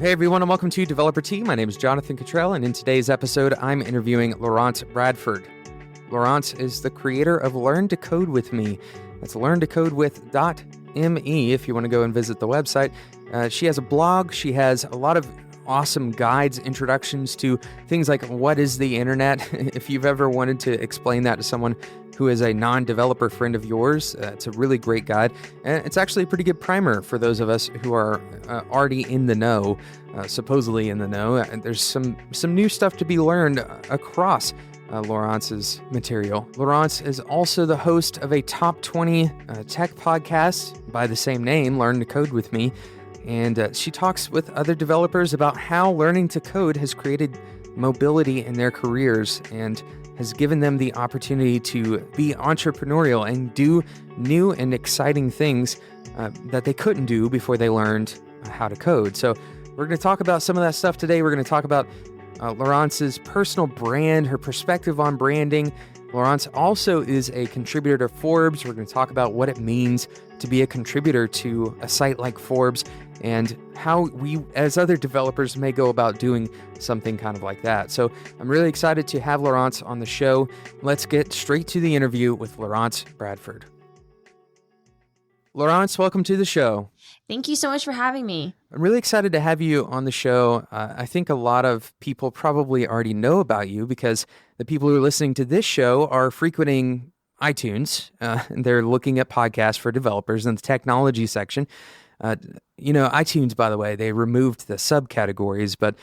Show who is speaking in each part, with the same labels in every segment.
Speaker 1: Hey everyone, and welcome to Developer Tea. My name is Jonathan Cottrell, and in today's episode, I'm interviewing Laurence Bradford. Laurence is the creator of Learn to Code with Me. That's learntocodewith.me if you want to go and visit the website. She has a blog. She has a lot of awesome guides, introductions to things like what is the internet. If you've ever wanted to explain that to someone who is a non-developer friend of yours, it's a really great guide. And it's actually a pretty good primer for those of us who are already in the know, supposedly in the know. There's some new stuff to be learned across Laurence's material. Laurence is also the host of a top 20 tech podcast by the same name, Learn to Code with Me. And she talks with other developers about how learning to code has created mobility in their careers and has given them the opportunity to be entrepreneurial and do new and exciting things that they couldn't do before they learned how to code. So we're going to talk about some of that stuff today. We're going to talk about Laurence's personal brand, her perspective on branding. Laurence also is a contributor to Forbes. We're going to talk about what it means to be a contributor to a site like Forbes and how we, as other developers, may go about doing something kind of like that. So I'm really excited to have Laurence on the show. Let's get straight to the interview with Laurence Bradford. Laurence, welcome to the show.
Speaker 2: Thank you so much for having me.
Speaker 1: I'm really excited to have you on the show. I think a lot of people probably already know about you because the people who are listening to this show are frequenting iTunes. And they're looking at podcasts for developers in the technology section. iTunes, by the way, they removed the subcategories, but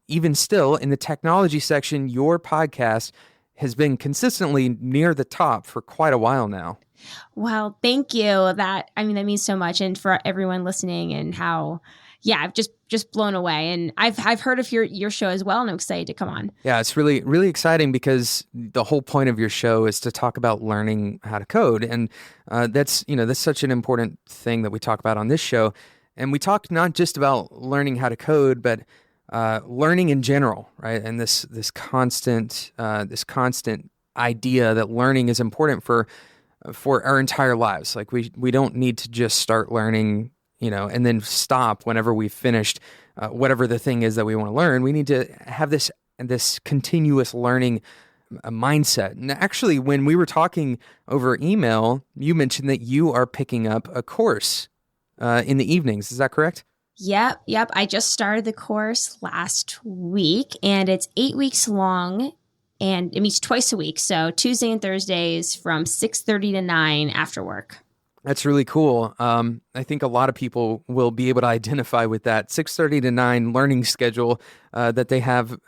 Speaker 1: even still, in the technology section, your podcast has been consistently near the top for quite a while now.
Speaker 2: Well, thank you. That means so much. And for everyone listening and how, I've just blown away. And I've heard of your show as well, and I'm excited to come on.
Speaker 1: Yeah, it's really, really exciting because the whole point of your show is to talk about learning how to code. And that's such an important thing that we talk about on this show. And we talk not just about learning how to code, but learning in general, right? And this constant idea that learning is important for our entire lives. Like we don't need to just start learning, and then stop whenever we've finished whatever the thing is that we want to learn. We need to have this continuous learning mindset. And actually, when we were talking over email, you mentioned that you are picking up a course in the evenings. Is that correct?
Speaker 2: Yep. I just started the course last week, and it's 8 weeks long. And it meets twice a week, so Tuesday and Thursdays from 6:30 to 9 after work.
Speaker 1: That's really cool. I think a lot of people will be able to identify with that 6:30 to 9 learning schedule that they have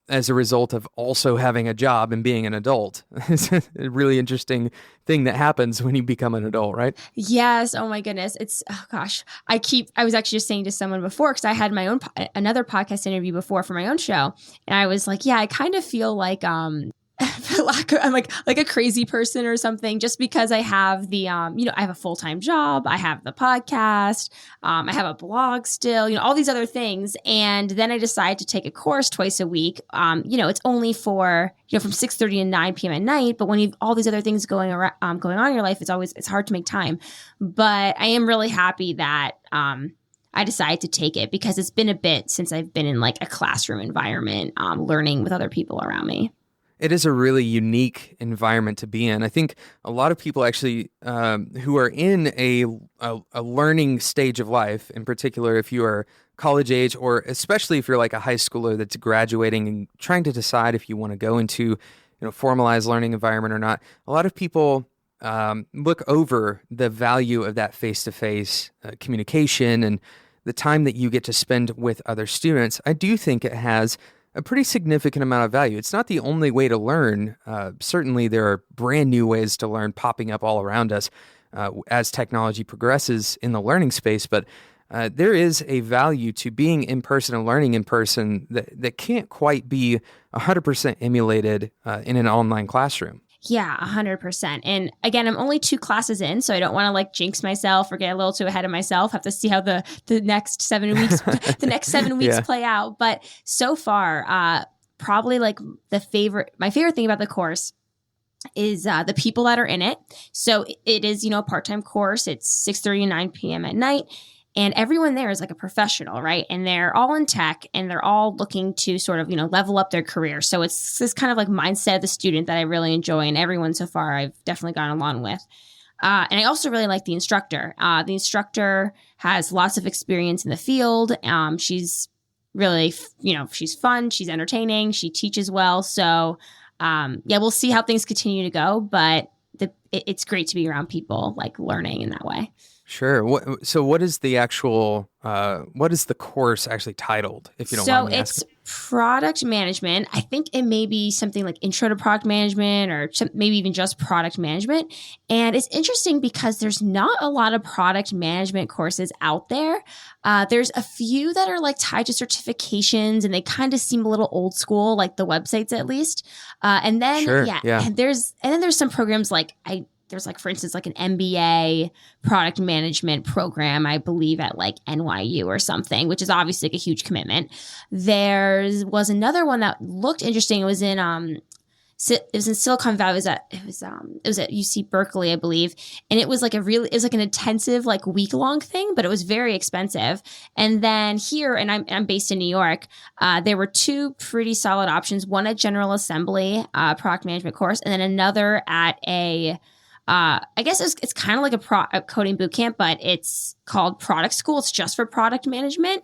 Speaker 1: as a result of also having a job and being an adult. It's a really interesting thing that happens when you become an adult, right?
Speaker 2: Yes. Oh my goodness. I was actually just saying to someone before, because I had my own another podcast interview before for my own show, and I was like, I kind of feel like I'm like a crazy person or something, just because I have the I have a full-time job, I have the podcast, I have a blog still, all these other things, and then I decide to take a course twice a week. It's only for from 6:30 to 9 p.m. at night, but when you've all these other things going on in your life, it's hard to make time. But I am really happy that I decided to take it because it's been a bit since I've been in like a classroom environment, learning with other people around me.
Speaker 1: It is a really unique environment to be in. I think a lot of people actually who are in a learning stage of life, in particular if you are college age, or especially if you're like a high schooler that's graduating and trying to decide if you want to go into formalized learning environment or not, a lot of people look over the value of that face-to-face communication and the time that you get to spend with other students. I do think it has a pretty significant amount of value. It's not the only way to learn. Certainly, there are brand new ways to learn popping up all around us as technology progresses in the learning space. But there is a value to being in person and learning in person that can't quite be 100% emulated in an online classroom.
Speaker 2: Yeah, 100%. And again, I'm only 2 classes in, so I don't want to like jinx myself or get a little too ahead of myself. Have to see how the next 7 weeks play out. But so far, probably like my favorite thing about the course is the people that are in it. So it is, a part-time course. It's 6:30 to 9 p.m. at night. And everyone there is like a professional, right? And they're all in tech and they're all looking to sort of, level up their career. So it's this kind of like mindset of the student that I really enjoy. And everyone so far I've definitely gone along with. And I also really like the instructor. The instructor has lots of experience in the field. She's really, she's fun. She's entertaining. She teaches well. So, we'll see how things continue to go. But it's great to be around people like learning in that way.
Speaker 1: Sure. So what is the actual, what is the course actually titled, if you don't mind me asking?
Speaker 2: So it's product management. I think it may be something like intro to product management or maybe even just product management. And it's interesting because there's not a lot of product management courses out there. There's a few that are like tied to certifications and they kind of seem a little old school, like the websites at least. And then, and there's some programs like there's like, for instance, like an MBA product management program, I believe at like NYU or something, which is obviously like a huge commitment. There was another one that looked interesting. It was in Silicon Valley. It was at UC Berkeley, I believe. And it was like it was like an intensive, like week-long thing, but it was very expensive. And then here, and I'm based in New York, there were two pretty solid options. One at General Assembly, product management course, and then another at I guess it's kind of like a coding boot camp, but it's called Product School. It's just for product management.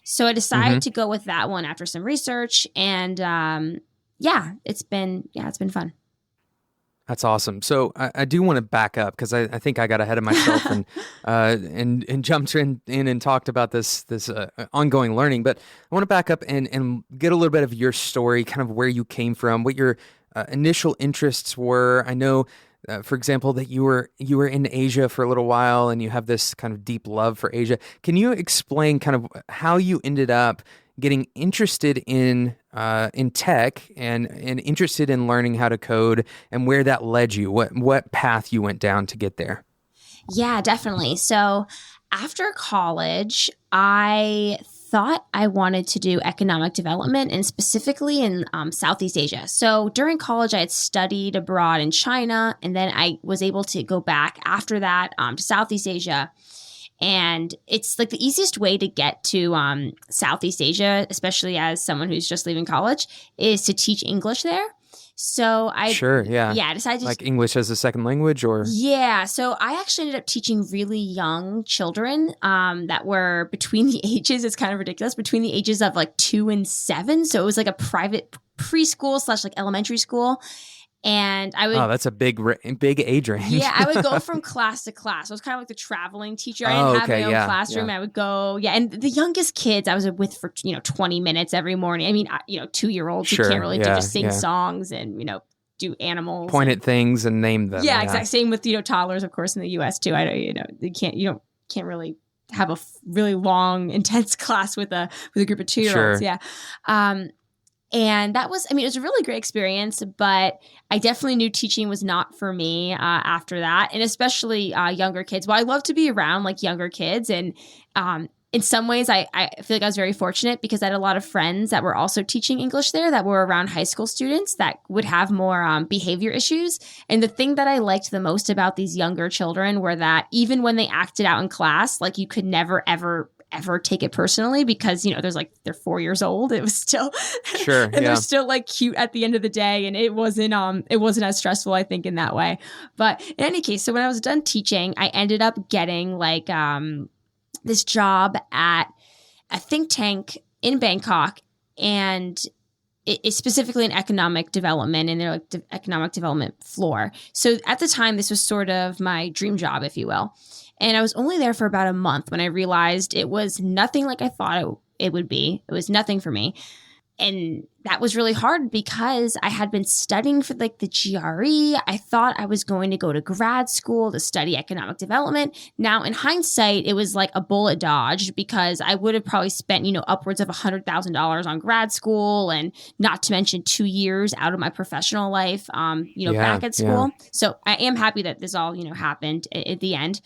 Speaker 2: So I decided to go with that one after some research, and it's been fun.
Speaker 1: That's awesome. So I do want to back up because I think I got ahead of myself and jumped in and talked about this ongoing learning. But I want to back up and get a little bit of your story, kind of where you came from, what your initial interests were. I know. For example, that you were in Asia for a little while and you have this kind of deep love for Asia. Can you explain kind of how you ended up getting interested in tech and interested in learning how to code and where that led you? What path you went down to get there?
Speaker 2: Yeah, definitely. So after college, I thought I wanted to do economic development and specifically in Southeast Asia. So during college, I had studied abroad in China, and then I was able to go back after that to Southeast Asia. And it's like the easiest way to get to Southeast Asia, especially as someone who's just leaving college, is to teach English there. So I decided to
Speaker 1: like English as a second language, or
Speaker 2: so I actually ended up teaching really young children that were between the ages, it's kind of ridiculous, between the ages of like 2 and 7. So it was like a private preschool / like elementary school. And I would
Speaker 1: that's a big age range.
Speaker 2: Yeah, I would go from class to class. I was kind of like the traveling teacher. I didn't have my own classroom. Yeah. I would go, and the youngest kids I was with for 20 minutes every morning. I mean, 2-year-olds who can't really just sing songs and do animals,
Speaker 1: point at things and name them.
Speaker 2: Yeah, exactly. Same with toddlers, of course, in the U.S. too. I don't, you can't really have a really long, intense class with a group of 2-year-olds.
Speaker 1: Sure.
Speaker 2: Yeah. And that was, it was a really great experience, but I definitely knew teaching was not for me after that. And especially younger kids. Well, I love to be around like younger kids. And in some ways, I feel like I was very fortunate because I had a lot of friends that were also teaching English there that were around high school students that would have more behavior issues. And the thing that I liked the most about these younger children were that even when they acted out in class, like you could never, ever take it personally because, there's like, they're 4 years old. It was still, and they're still like cute at the end of the day. And it wasn't as stressful, I think, in that way. But in any case, so when I was done teaching, I ended up getting like, this job at a think tank in Bangkok, and it's specifically in economic development, and they're like the economic development floor. So at the time, this was sort of my dream job, if you will. And I was only there for about a month when I realized it was nothing like I thought it would be. It was nothing for me. And that was really hard because I had been studying for like the GRE. I thought I was going to go to grad school to study economic development. Now, in hindsight, it was like a bullet dodge because I would have probably spent, upwards of $100,000 on grad school, and not to mention 2 years out of my professional life, back at school. Yeah. So I am happy that this all, happened at the end.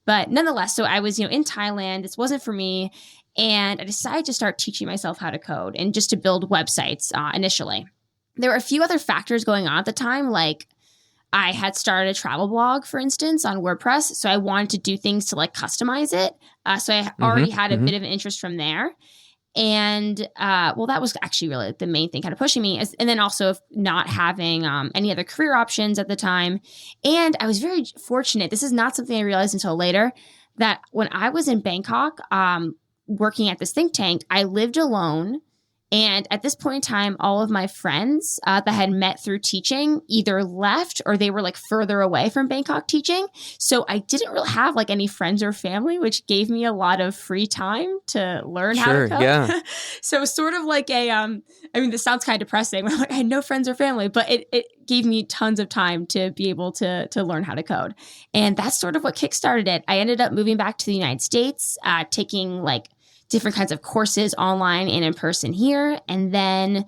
Speaker 2: But nonetheless, so I was, in Thailand. This wasn't for me. And I decided to start teaching myself how to code and just to build websites initially. There were a few other factors going on at the time, like I had started a travel blog, for instance, on WordPress. So I wanted to do things to like customize it. So I already had a bit of an interest from there. And well, that was actually really the main thing kind of pushing me. And then also not having any other career options at the time. And I was very fortunate. This is not something I realized until later, that when I was in Bangkok working at this think tank, I lived alone. And at this point in time, all of my friends that I had met through teaching either left or they were like further away from Bangkok teaching. So I didn't really have like any friends or family, which gave me a lot of free time to learn how to cook.
Speaker 1: Yeah.
Speaker 2: So it was sort of like I mean, this sounds kind of depressing. Like I had no friends or family, but it gave me tons of time to be able to learn how to code. And that's sort of what kickstarted it. I ended up moving back to the United States, taking like different kinds of courses online and in person here. And then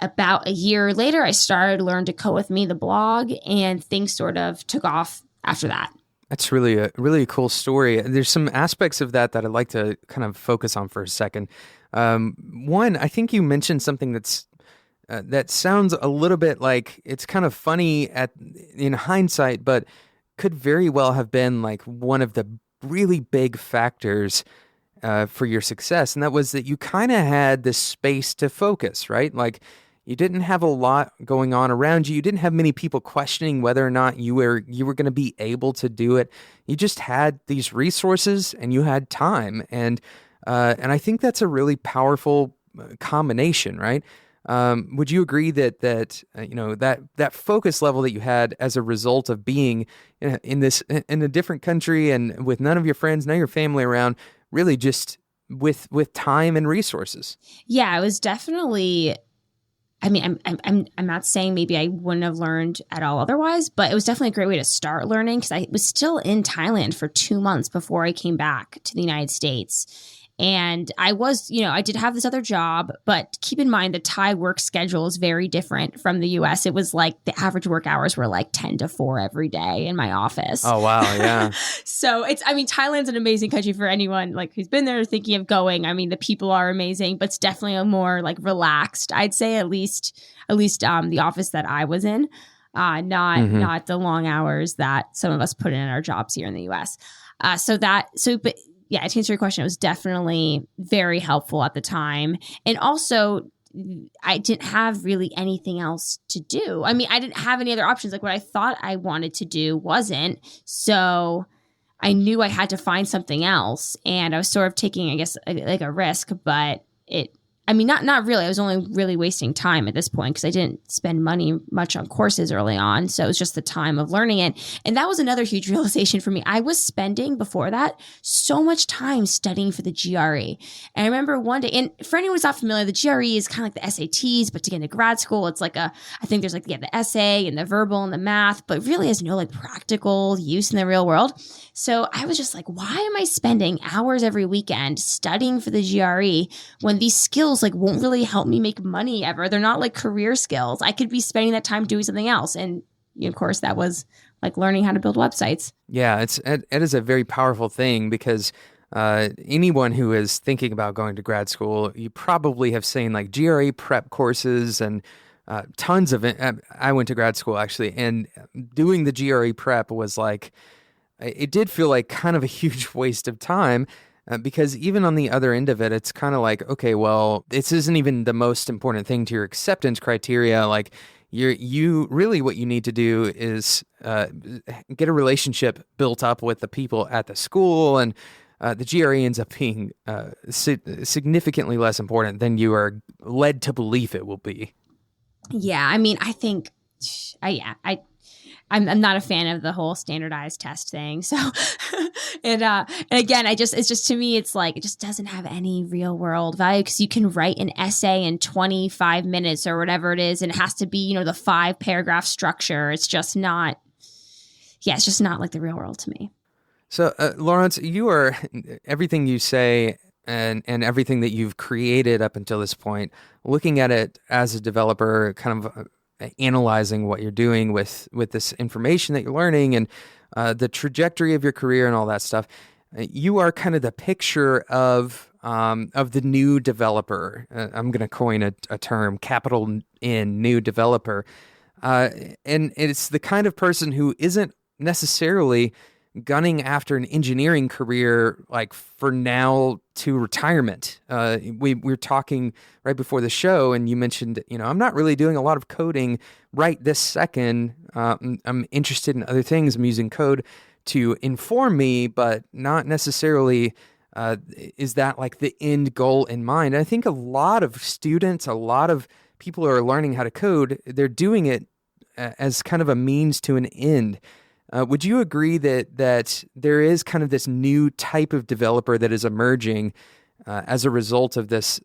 Speaker 2: about a year later, I started Learn to Code with Me, the blog, and things sort of took off after that.
Speaker 1: That's really a cool story. There's some aspects of that I'd like to kind of focus on for a second. One, I think you mentioned something that sounds a little bit like it's kind of funny in hindsight, but could very well have been like one of the really big factors for your success. And that was that you kind of had this space to focus, right? Like you didn't have a lot going on around you. You didn't have many people questioning whether or not you were going to be able to do it. You just had these resources and you had time. And I think that's a really powerful combination, right? Would you agree that you know, that focus level that you had as a result of being in a different country and with none of your friends, none of your family around, really just with time and resources?
Speaker 2: Yeah, it was definitely. I mean, I'm not saying maybe I wouldn't have learned at all otherwise, but it was definitely a great way to start learning because I was still in Thailand for 2 months before I came back to the United States. And I was, I did have this other job, but keep in mind the Thai work schedule is very different from the US. It was like the average work hours were like 10 to 4 every day in my office.
Speaker 1: Oh, wow. Yeah.
Speaker 2: So Thailand's an amazing country for anyone like who's been there thinking of going. I mean, the people are amazing, but it's definitely a more like relaxed, I'd say, at least the office that I was in, not the long hours that some of us put in our jobs here in the US. But yeah, to answer your question, it was definitely very helpful at the time. And also, I didn't have really anything else to do. I mean, I didn't have any other options. Like what I thought I wanted to do wasn't. So I knew I had to find something else. And I was sort of taking, I guess, like a risk, but not really. I was only really wasting time at this point because I didn't spend money much on courses early on. So it was just the time of learning it. And that was another huge realization for me. I was spending before that so much time studying for the GRE. And I remember one day, and for anyone who's not familiar, the GRE is kind of like the SATs, but to get into grad school, it's like I think there's like, the essay and the verbal and the math, but really has no like practical use in the real world. So I was just like, why am I spending hours every weekend studying for the GRE when these skills like won't really help me make money ever? They're not like career skills. I could be spending that time doing something else. And of course, that was like learning how to build websites.
Speaker 1: Yeah, it is a very powerful thing because anyone who is thinking about going to grad school, you probably have seen like GRE prep courses and tons of it. I went to grad school actually, and doing the GRE prep was like, it did feel like kind of a huge waste of time. Because even on the other end of it, it's kind of like, okay, well, this isn't even the most important thing to your acceptance criteria. Like, you really what you need to do is get a relationship built up with the people at the school, and the GRE ends up being significantly less important than you are led to believe it will be. Yeah,
Speaker 2: I mean, I think, I'm not a fan of the whole standardized test thing. So, and again, it's just to me, it's like, it just doesn't have any real world value because you can write an essay in 25 minutes or whatever it is. And it has to be, the 5-paragraph structure. It's just not like the real world to me.
Speaker 1: So, Laurence, you are, everything you say and everything that you've created up until this point, looking at it as a developer, kind of analyzing what you're doing with this information that you're learning and the trajectory of your career and all that stuff, you are kind of the picture of the new developer. I'm going to coin a term, capital N, new developer. And it's the kind of person who isn't necessarily gunning after an engineering career like for now to retirement. We were talking right before the show, and you mentioned, I'm not really doing a lot of coding right this second. I'm interested in other things. I'm using code to inform me, but not necessarily is that like the end goal in mind. And I think a lot of students, a lot of people who are learning how to code, they're doing it as kind of a means to an end. Would you agree that there is kind of this new type of developer that is emerging as a result of this?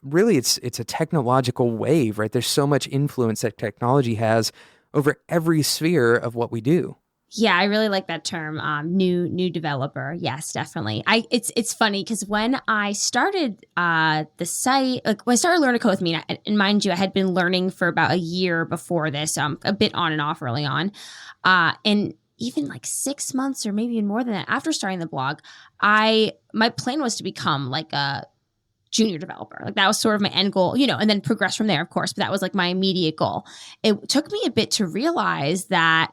Speaker 1: Really, it's a technological wave, right? There's so much influence that technology has over every sphere of what we do.
Speaker 2: Yeah, I really like that term, new developer. Yes, definitely. It's funny because when I started the site, like when I started learning to code with me, and mind you, I had been learning for about a year before this, a bit on and off early on, and even like 6 months or maybe even more than that after starting the blog, my plan was to become like a junior developer. Like that was sort of my end goal, and then progress from there, of course. But that was like my immediate goal. It took me a bit to realize that.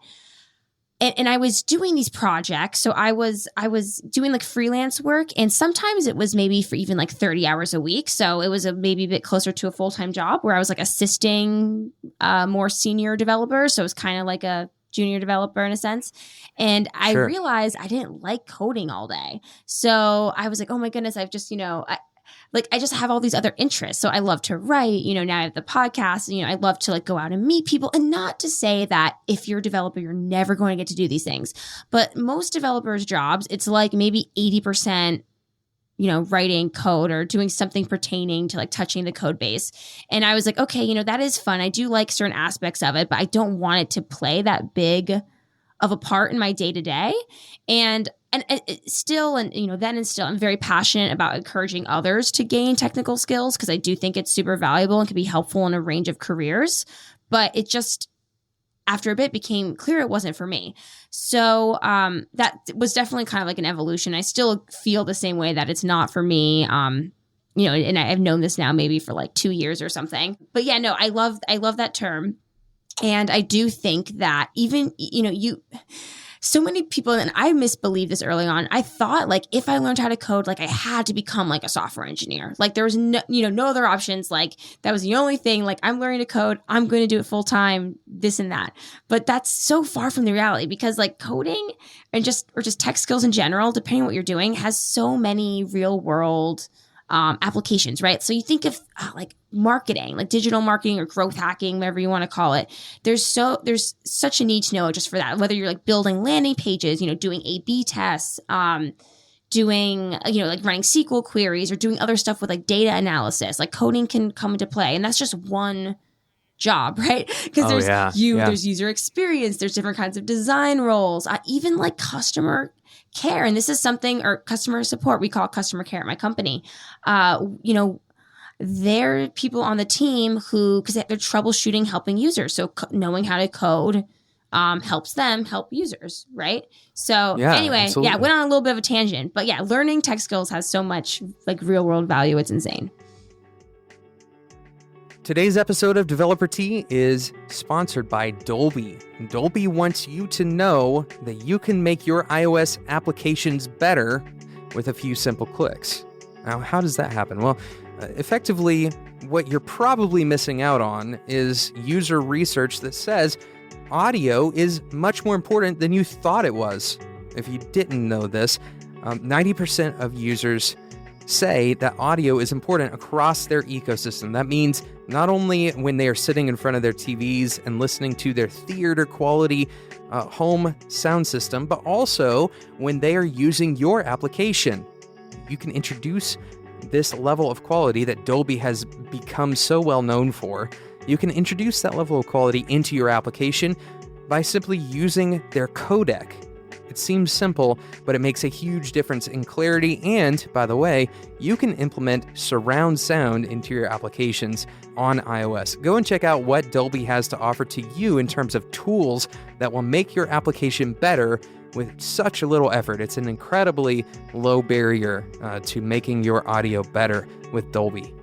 Speaker 2: And I was doing these projects. So I was doing like freelance work, and sometimes it was maybe for even like 30 hours a week. So it was maybe a bit closer to a full-time job where I was like assisting more senior developers. So it was kind of like a junior developer in a sense. And I realized I didn't like coding all day. So I was like, oh my goodness, I've just, I just have all these other interests. So I love to write, now I have the podcast, I love to like go out and meet people. And not to say that if you're a developer, you're never going to get to do these things. But most developers' jobs, it's like maybe 80%, writing code or doing something pertaining to like touching the code base. And I was like, okay, that is fun. I do like certain aspects of it, but I don't want it to play that big of a part in my day to day. And still, I'm very passionate about encouraging others to gain technical skills because I do think it's super valuable and can be helpful in a range of careers. But it just, after a bit, became clear it wasn't for me. So that was definitely kind of like an evolution. I still feel the same way that it's not for me. And I've known this now maybe for like 2 years or something. But yeah, no, I love that term. And I do think that even, so many people, and I misbelieved this early on. I thought like if I learned how to code, like I had to become like a software engineer. Like there was no other options. Like that was the only thing. Like I'm learning to code. I'm going to do it full time, this and that. But that's so far from the reality because like coding or just tech skills in general, depending on what you're doing, has so many real world applications, right? So you think of like marketing, like digital marketing or growth hacking, whatever you want to call it. There's such a need to know just for that, whether you're like building landing pages, doing A/B tests, doing, like running SQL queries or doing other stuff with like data analysis, like coding can come into play. And that's just one job, right? Because there's user experience, there's different kinds of design roles, even like customer care. And this is something, or customer support, we call customer care at my company. There are people on the team who, because they're troubleshooting, helping users. So knowing how to code helps them help users, right? So anyway, absolutely. Went on a little bit of a tangent. But yeah, learning tech skills has so much like real world value. It's insane.
Speaker 1: Today's episode of Developer Tea is sponsored by Dolby. Dolby wants you to know that you can make your iOS applications better with a few simple clicks. Now, how does that happen? Well, effectively, what you're probably missing out on is user research that says audio is much more important than you thought it was. If you didn't know this, 90% of users say that audio is important across their ecosystem. That means not only when they are sitting in front of their TVs and listening to their theater quality home sound system, but also when they are using your application. You can introduce this level of quality that Dolby has become so well known for. You can introduce that level of quality into your application by simply using their codec. It seems simple, but it makes a huge difference in clarity. And by the way, you can implement surround sound into your applications on iOS. Go and check out what Dolby has to offer to you in terms of tools that will make your application better with such a little effort. It's an incredibly low barrier to making your audio better with Dolby.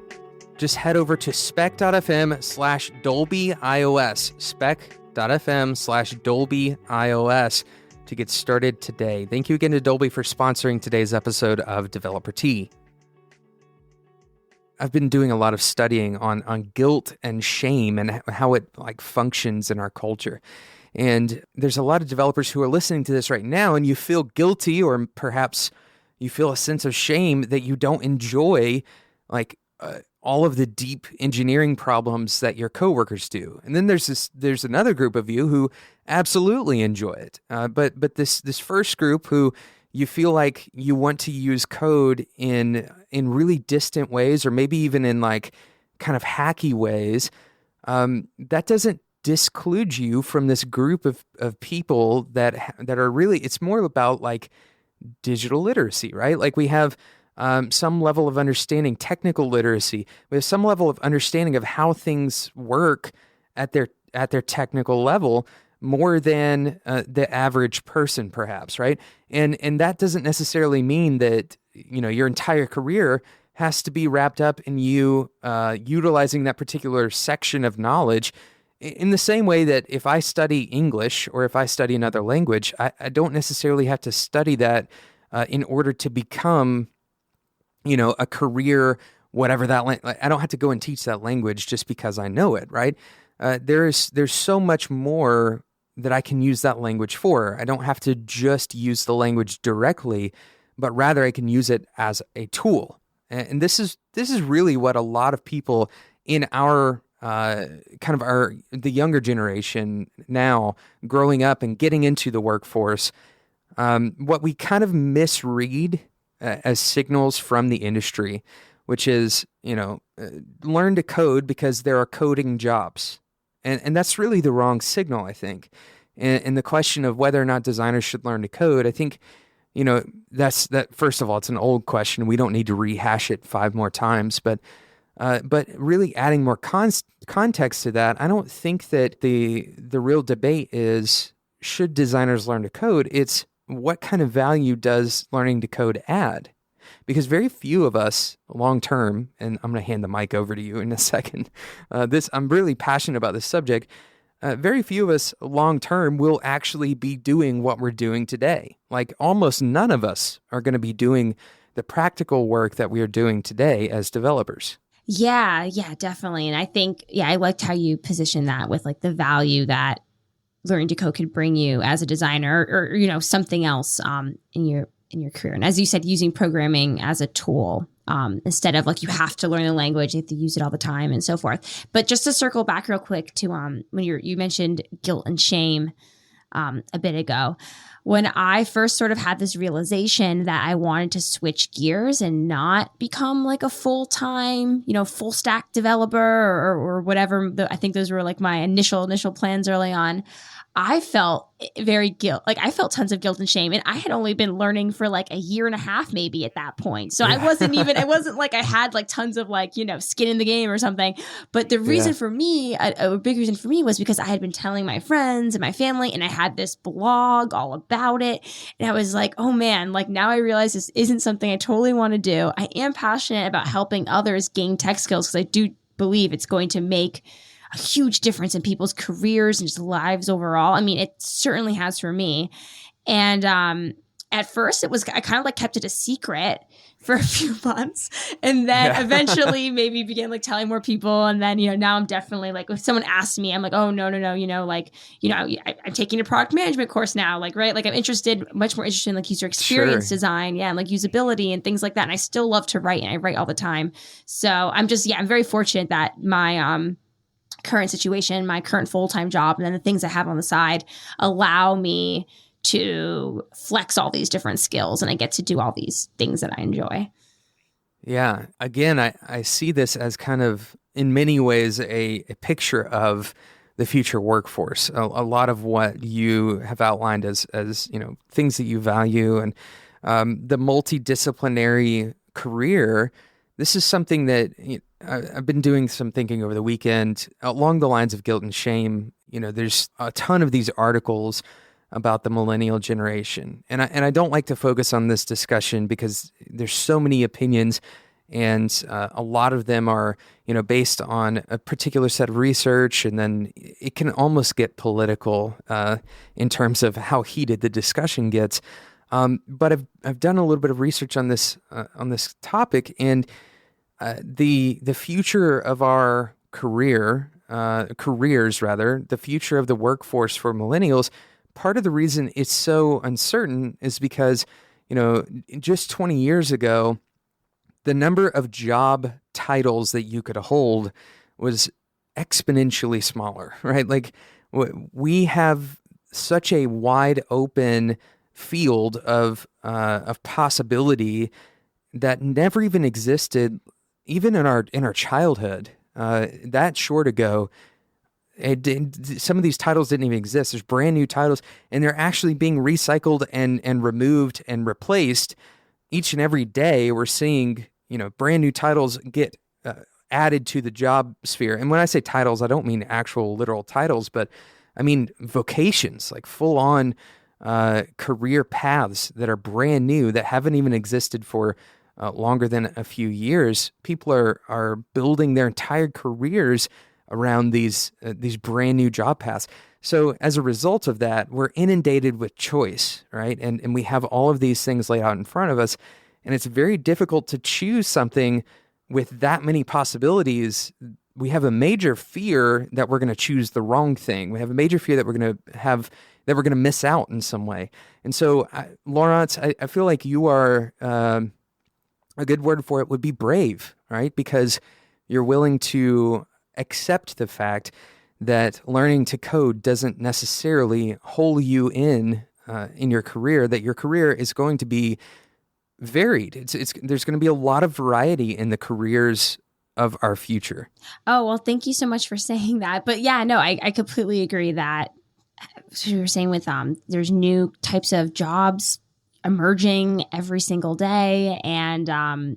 Speaker 1: just head over to spec.fm/DolbyIOS, spec.fm/DolbyIOS to get started today. Thank you again to Dolby for sponsoring today's episode of Developer Tea. I've been doing a lot of studying on guilt and shame and how it functions in our culture. And there's a lot of developers who are listening to this right now, and you feel guilty, or perhaps you feel a sense of shame that you don't enjoy all of the deep engineering problems that your coworkers do. And then there's another group of you who absolutely enjoy it. But this first group who you feel like you want to use code in really distant ways, or maybe even in kind of hacky ways, that doesn't disclude you from this group of people that are really, it's more about digital literacy, right? We have some level of understanding, technical literacy. We have some level of understanding of how things work at their technical level, more than the average person, perhaps, right? And that doesn't necessarily mean that your entire career has to be wrapped up in you utilizing that particular section of knowledge. In the same way that if I study English or if I study another language, I don't necessarily have to study that in order to become a career, whatever that I don't have to go and teach that language just because I know it, right? There's so much more that I can use that language for. I don't have to just use the language directly, but rather I can use it as a tool. And this is really what a lot of people in our the younger generation now, growing up and getting into the workforce, what we kind of misread as signals from the industry, which is, learn to code because there are coding jobs. And that's really the wrong signal, I think. And the question of whether or not designers should learn to code, I think, that first of all, it's an old question. We don't need to rehash it 5 more times, but really adding more context to that, I don't think that the real debate is, should designers learn to code? It's what kind of value does learning to code add? Because very few of us long term, and I'm going to hand the mic over to you in a second. I'm really passionate about this subject. Very few of us long term will actually be doing what we're doing today. Almost none of us are going to be doing the practical work that we are doing today as developers.
Speaker 2: Yeah, definitely. And I think, I liked how you position that with the value that learning to code could bring you as a designer, or something else in your career. And as you said, using programming as a tool instead of you have to learn the language, you have to use it all the time and so forth. But just to circle back real quick to when you mentioned guilt and shame a bit ago. When I first sort of had this realization that I wanted to switch gears and not become a full-time, full stack developer or whatever, I think those were my initial plans early on. I felt very I felt tons of guilt and shame, and I had only been learning for a year and a half maybe at that point. So I wasn't even, it wasn't I had tons of skin in the game or something. But the reason for me, a big reason for me was because I had been telling my friends and my family, and I had this blog all about it. And I was oh man, now I realize this isn't something I totally want to do. I am passionate about helping others gain tech skills because I do believe it's going to make a huge difference in people's careers and just lives overall. I mean, it certainly has for me. And at first, I kind of kept it a secret for a few months, and then eventually maybe began telling more people. And then now I'm definitely if someone asks me, I'm oh no, I'm taking a product management course now, right, I'm much more interested in user experience design, and usability and things like that. And I still love to write, and I write all the time. So I'm very fortunate that my current situation, my current full-time job, and then the things I have on the side allow me to flex all these different skills, and I get to do all these things that I enjoy.
Speaker 1: Yeah. Again, I see this as kind of, in many ways, a picture of the future workforce. A lot of what you have outlined as things that you value, and the multidisciplinary career. This is something that I've been doing some thinking over the weekend along the lines of guilt and shame. There's a ton of these articles about the millennial generation. And I don't like to focus on this discussion because there's so many opinions And a lot of them are, based on a particular set of research, and then it can almost get political in terms of how heated the discussion gets. But I've done a little bit of research on this topic, and the future of our careers, the future of the workforce for millennials. Part of the reason it's so uncertain is because, just 20 years ago, the number of job titles that you could hold was exponentially smaller, right? Like we have such a wide open field of possibility that never even existed, even in our childhood. That short ago, some of these titles didn't even exist. There's brand new titles, and they're actually being recycled and removed and replaced each and every day. We're seeing, brand new titles get added to the job sphere. And when I say titles, I don't mean actual literal titles, but I mean vocations, like full on career paths that are brand new, that haven't even existed for longer than a few years. People are building their entire careers around these brand new job paths. So as a result of that, we're inundated with choice, right? And we have all of these things laid out in front of us, and it's very difficult to choose something with that many possibilities. We have a major fear that we're going to choose the wrong thing. We have a major fear that we're going to miss out in some way. And so, Laurence, I feel like you are, a good word for it would be brave, right? Because you're willing to accept the fact that learning to code doesn't necessarily hold you in your career, that your career is going to be varied. There's going to be a lot of variety in the careers of our future.
Speaker 2: Oh, well, thank you so much for saying that. But yeah, no, I completely agree that, so you were saying with, there's new types of jobs emerging every single day, and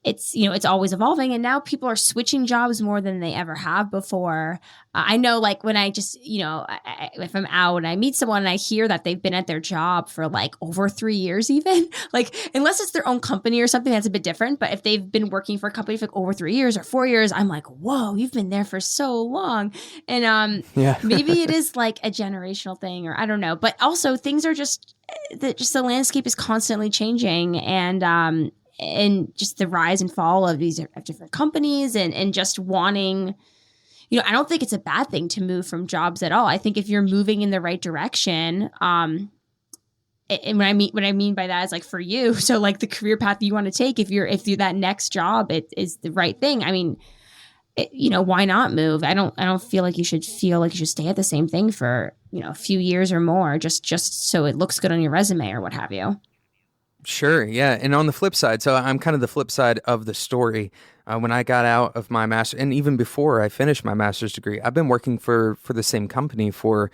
Speaker 2: it's always evolving, and now people are switching jobs more than they ever have before. I know, like, when I just, if I'm out and I meet someone and I hear that they've been at their job for like over 3 years, even, like, unless it's their own company or something, that's a bit different. But if they've been working for a company for like over 3 years or 4 years, I'm like, whoa, you've been there for so long. And
Speaker 1: yeah.
Speaker 2: Maybe it is like a generational thing, or I don't know. But also things are just the landscape is constantly changing, and just the rise and fall of these different companies, and just wanting, I don't think it's a bad thing to move from jobs at all. I think if you're moving in the right direction, and what I mean by that is, like, for you, so like the career path you want to take, if you're that next job, it is the right thing. I mean, why not move? I don't feel like you should stay at the same thing for, a few years or more, just so it looks good on your resume or what have you.
Speaker 1: Sure, yeah. And on the flip side, so I'm kind of the flip side of the story. When I got out of my master, and even before I finished my master's degree, I've been working for the same company for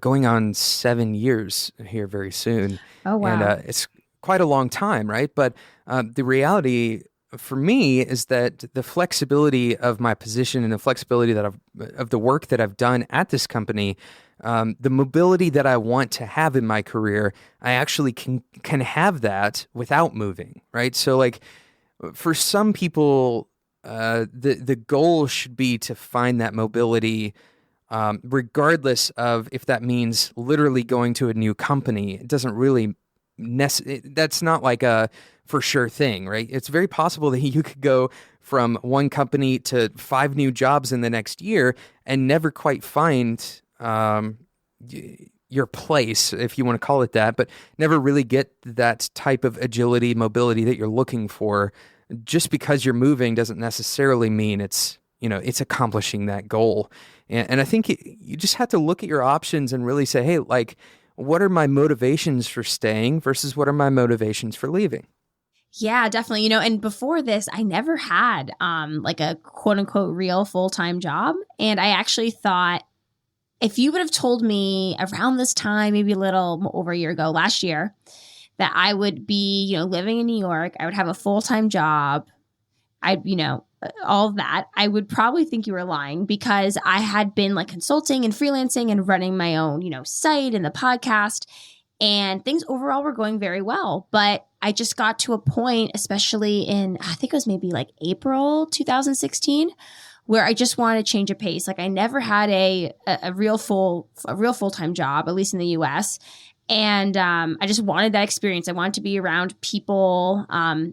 Speaker 1: going on 7 years here very soon.
Speaker 2: Oh, wow.
Speaker 1: And it's quite a long time, right? But the reality for me is that the flexibility of my position and the flexibility of the work that I've done at this company, the mobility that I want to have in my career, I actually can have that without moving, right? So, like, for some people, the goal should be to find that mobility, regardless of if that means literally going to a new company. It doesn't really that's not like a for sure thing, right? It's very possible that you could go from one company to 5 new jobs in the next year and never quite find your place, if you want to call it that, but never really get that type of agility, mobility that you're looking for. Just because you're moving doesn't necessarily mean it's accomplishing that goal. And I think you just have to look at your options and really say, hey, like, what are my motivations for staying versus what are my motivations for leaving?
Speaker 2: Yeah, definitely. And before this, I never had like a quote unquote real full-time job. And I actually thought, if you would have told me around this time, maybe a little over a year ago, last year, that I would be, living in New York, I would have a full-time job, all of that, I would probably think you were lying, because I had been like consulting and freelancing and running my own, site and the podcast. And things overall were going very well. But I just got to a point, especially in, I think it was maybe like April 2016, where I just wanted to change a pace. Like I never had a real full-time job, at least in the US. And I just wanted that experience. I wanted to be around people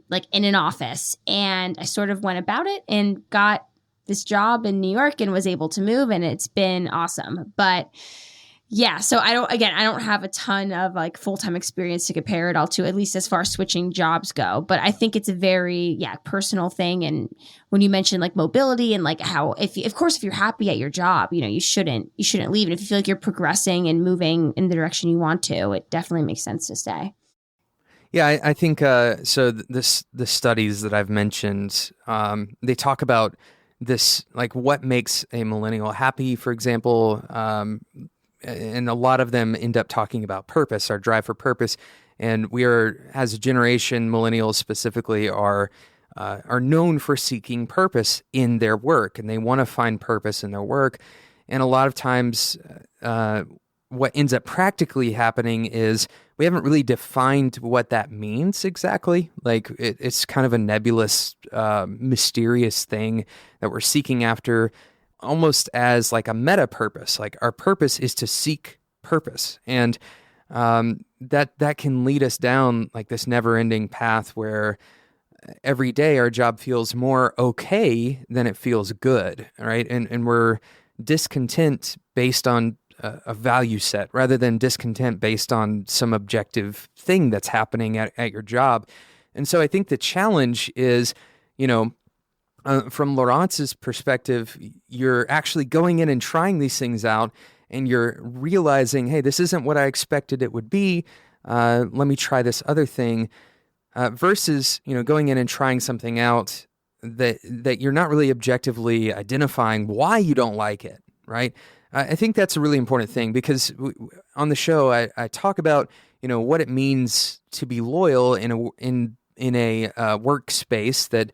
Speaker 2: like in an office. And I sort of went about it and got this job in New York and was able to move, and it's been awesome. But yeah, so I don't have a ton of like full-time experience to compare it all to, at least as far as switching jobs go. But I think it's a very, personal thing. And when you mention like mobility and like how, if you're happy at your job, you shouldn't leave. And if you feel like you're progressing and moving in the direction you want to, it definitely makes sense to stay.
Speaker 1: Yeah, I think so. The studies that I've mentioned, they talk about this, like what makes a millennial happy, for example. And a lot of them end up talking about purpose, our drive for purpose. And we are, as a generation, millennials specifically, are known for seeking purpose in their work, and they want to find purpose in their work. And a lot of times, what ends up practically happening is we haven't really defined what that means exactly. Like it's kind of a nebulous, mysterious thing that we're seeking after, almost as like a meta purpose. Like our purpose is to seek purpose. And that can lead us down like this never-ending path where every day our job feels more okay than it feels good, right? And we're discontent based on a value set rather than discontent based on some objective thing that's happening at your job. And so I think the challenge is, from Laurence's perspective, you're actually going in and trying these things out, and you're realizing, hey, this isn't what I expected it would be. Let me try this other thing. Versus, going in and trying something out that you're not really objectively identifying why you don't like it, right? I think that's a really important thing, because on the show I talk about what it means to be loyal in a workspace that.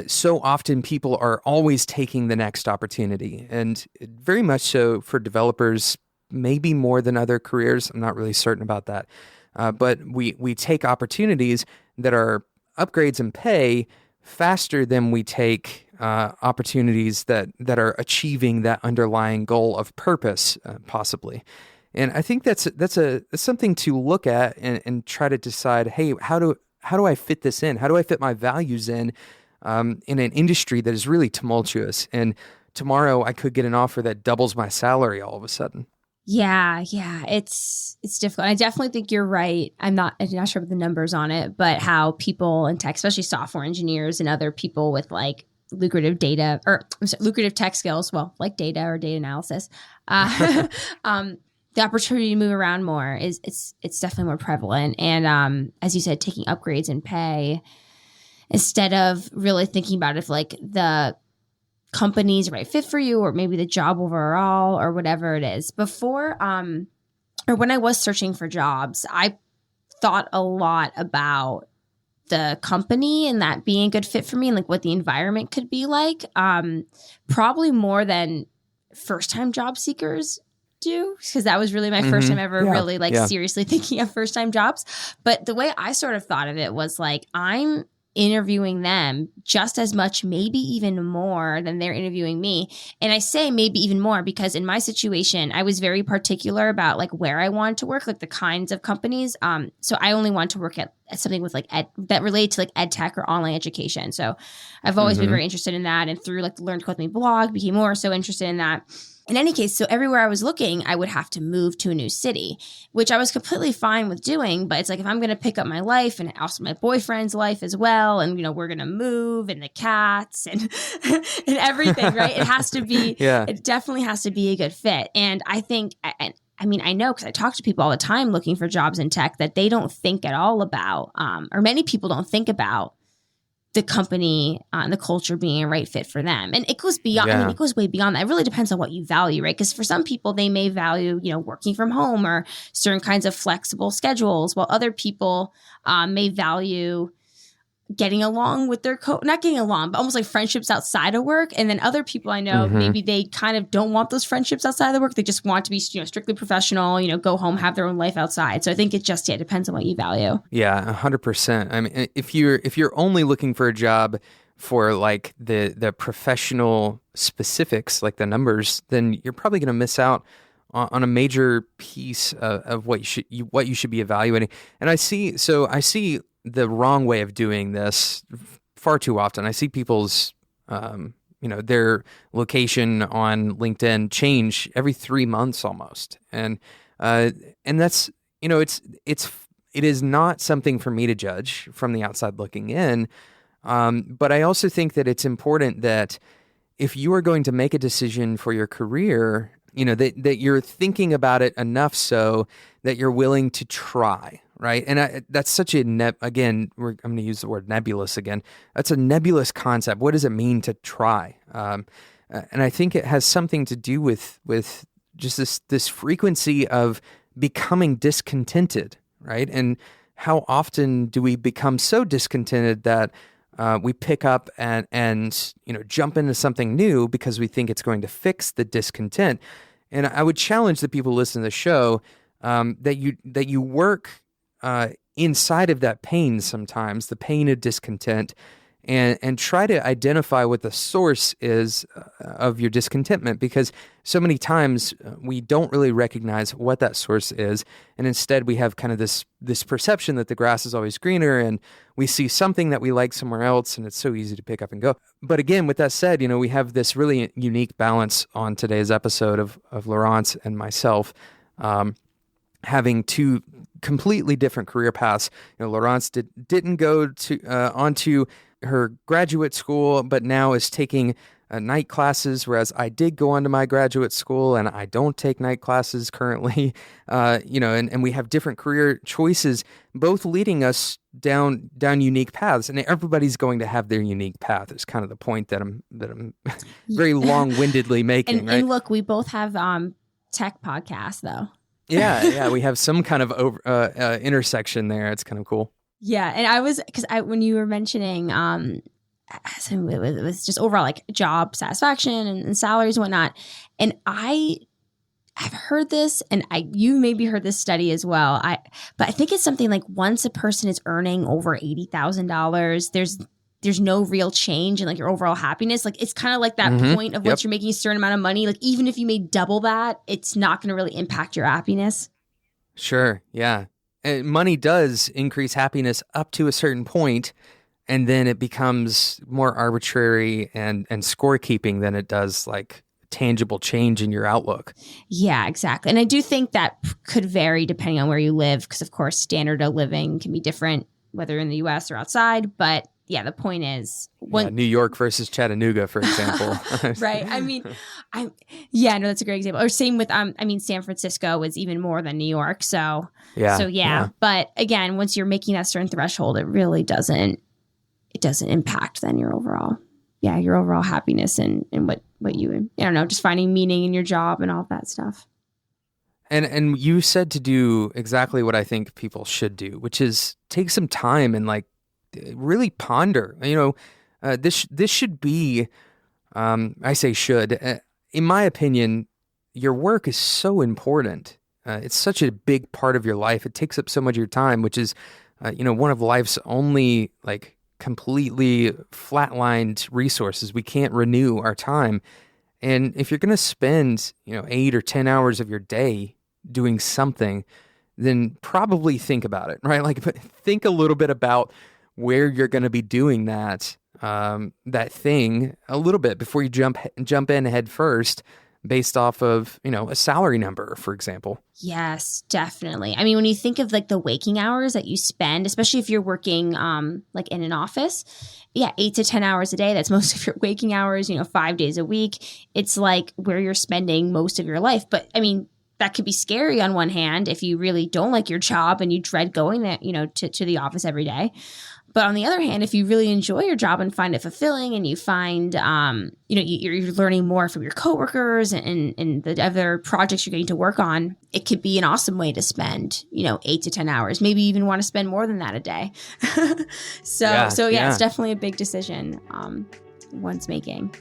Speaker 1: So often people are always taking the next opportunity, and very much so for developers, maybe more than other careers. I'm not really certain about that. But we take opportunities that are upgrades in pay faster than we take opportunities that are achieving that underlying goal of purpose, possibly. And I think that's something to look at and try to decide, hey, how do I fit this in? How do I fit my values in an industry that is really tumultuous? And tomorrow I could get an offer that doubles my salary all of a sudden.
Speaker 2: Yeah, it's difficult. I definitely think you're right. I'm not sure about the numbers on it, but how people in tech, especially software engineers and other people with like lucrative tech skills, well, like data or data analysis, the opportunity to move around more it's definitely more prevalent. And as you said, taking upgrades in pay instead of really thinking about if like the company's the right fit for you, or maybe the job overall, or whatever it is. Before, or when I was searching for jobs, I thought a lot about the company and that being a good fit for me, and like what the environment could be like. Probably more than first-time job seekers do, because that was really my first time ever really seriously thinking of first-time jobs. But the way I sort of thought of it was like, I'm interviewing them just as much, maybe even more than they're interviewing me. And I say maybe even more because in my situation, I was very particular about like where I wanted to work, like the kinds of companies. So I only wanted to work at something with like that related to like ed tech or online education. So I've always been very interested in that. And through like the Learn to Code With Me blog, became more so interested in that. In any case, so everywhere I was looking, I would have to move to a new city, which I was completely fine with doing. But it's like, if I'm going to pick up my life and also my boyfriend's life as well, and, we're going to move, and the cats and and everything, right? It has to be, it definitely has to be a good fit. And I think, I know, because I talk to people all the time looking for jobs in tech, that they don't think at all about, or many people don't think about the company and the culture being a right fit for them. And it goes beyond, it goes way beyond that. It really depends on what you value, right? Because for some people, they may value, working from home or certain kinds of flexible schedules, while other people may value getting along with their not getting along, but almost like friendships outside of work. And then other people I know, maybe they kind of don't want those friendships outside of the work. They just want to be, strictly professional, go home, have their own life outside. So I think it just, depends on what you value.
Speaker 1: Yeah, 100%. I mean, if you're only looking for a job for like the professional specifics, like the numbers, then you're probably going to miss out on a major piece of what you should be evaluating. And I see the wrong way of doing this far too often. I see people's, their location on LinkedIn change every 3 months almost, and that's it is not something for me to judge from the outside looking in. But I also think that it's important that if you are going to make a decision for your career, that you're thinking about it enough so that you're willing to try, right? And that's such a again, I'm going to use the word nebulous again. That's a nebulous concept. What does it mean to try? And I think it has something to do with just this frequency of becoming discontented, right? And how often do we become so discontented that we pick up and jump into something new because we think it's going to fix the discontent? And I would challenge the people listening to the show that you work inside of that pain sometimes, the pain of discontent, and try to identify what the source is of your discontentment, because so many times we don't really recognize what that source is, and instead we have kind of this perception that the grass is always greener, and we see something that we like somewhere else, and it's so easy to pick up and go. But again, with that said, we have this really unique balance on today's episode of Laurence and myself, having two completely different career paths. Laurence didn't go to onto her graduate school, but now is taking night classes, whereas I did go onto my graduate school and I don't take night classes currently. And we have different career choices, both leading us down unique paths, and everybody's going to have their unique path. Is kind of the point that I'm very long-windedly making.
Speaker 2: And look, we both have tech podcasts, though.
Speaker 1: Yeah, we have some kind of intersection there. It's kind of cool.
Speaker 2: Yeah, and when you were mentioning it was just overall like job satisfaction and salaries and whatnot, and I've heard this, and you maybe heard this study as well. But I think it's something like once a person is earning over $80,000, there's no real change in like your overall happiness. Like it's kind of like that point of once you're making a certain amount of money, like even if you made double that, it's not going to really impact your happiness.
Speaker 1: Sure, yeah. Money does increase happiness up to a certain point, and then it becomes more arbitrary and scorekeeping than it does like tangible change in your outlook.
Speaker 2: Yeah, exactly. And I do think that could vary depending on where you live, because of course standard of living can be different whether in the US or outside. But yeah, the point is
Speaker 1: New York versus Chattanooga, for example.
Speaker 2: Right. I mean, that's a great example. Or same with San Francisco is even more than New York. So yeah. But again, once you're making that certain threshold, it really doesn't impact then your overall happiness and what you, I don't know, just finding meaning in your job and all that stuff.
Speaker 1: And you said to do exactly what I think people should do, which is take some time and like really ponder. This should be, I say should, in my opinion, your work is so important. It's such a big part of your life. It takes up so much of your time, which is, one of life's only like completely flatlined resources. We can't renew our time. And if you're going to spend, 8 or 10 hours of your day doing something, then probably think about it, right? Like think a little bit about where you're going to be doing that thing a little bit before you jump in head first based off of, a salary number, for example. Yes,
Speaker 2: definitely. I mean, when you think of like the waking hours that you spend, especially if you're working like in an office, 8 to 10 hours a day, that's most of your waking hours, 5 days a week. It's like where you're spending most of your life. But I mean, that could be scary on one hand if you really don't like your job and you dread going there, to the office every day. But on the other hand, if you really enjoy your job and find it fulfilling, and you find, you're learning more from your coworkers and the other projects you're getting to work on, it could be an awesome way to spend, 8 to 10 hours. Maybe you even want to spend more than that a day. So it's definitely a big decision one's making.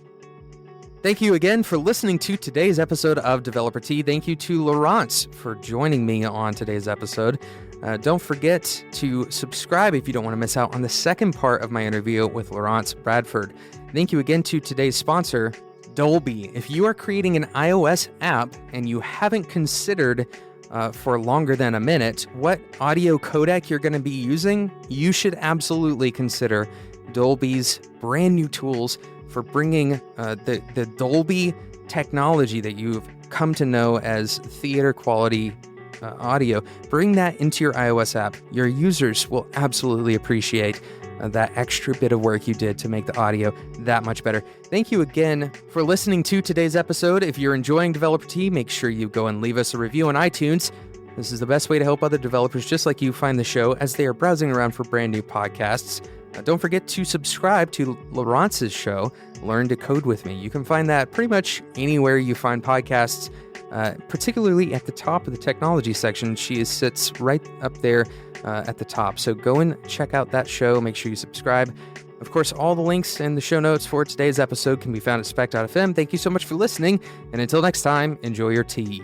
Speaker 1: Thank you again for listening to today's episode of Developer Tea. Thank you to Laurence for joining me on today's episode. Don't forget to subscribe if you don't want to miss out on the second part of my interview with Laurence Bradford. Thank you again to today's sponsor, Dolby. If you are creating an iOS app and you haven't considered for longer than a minute what audio codec you're going to be using, you should absolutely consider Dolby's brand new tools for bringing the Dolby technology that you've come to know as theater quality audio. Bring that into your iOS app. Your users will absolutely appreciate that extra bit of work you did to make the audio that much better. Thank you again for listening to today's episode. If you're enjoying Developer Tea, make sure you go and leave us a review on iTunes. This is the best way to help other developers just like you find the show as they are browsing around for brand new podcasts. Don't forget to subscribe to Laurence's show, Learn to Code with Me. You can find that pretty much anywhere you find podcasts, particularly at the top of the technology section. She sits right up there at the top. So go and check out that show. Make sure you subscribe. Of course, all the links and the show notes for today's episode can be found at spec.fm. Thank you so much for listening. And until next time, enjoy your tea.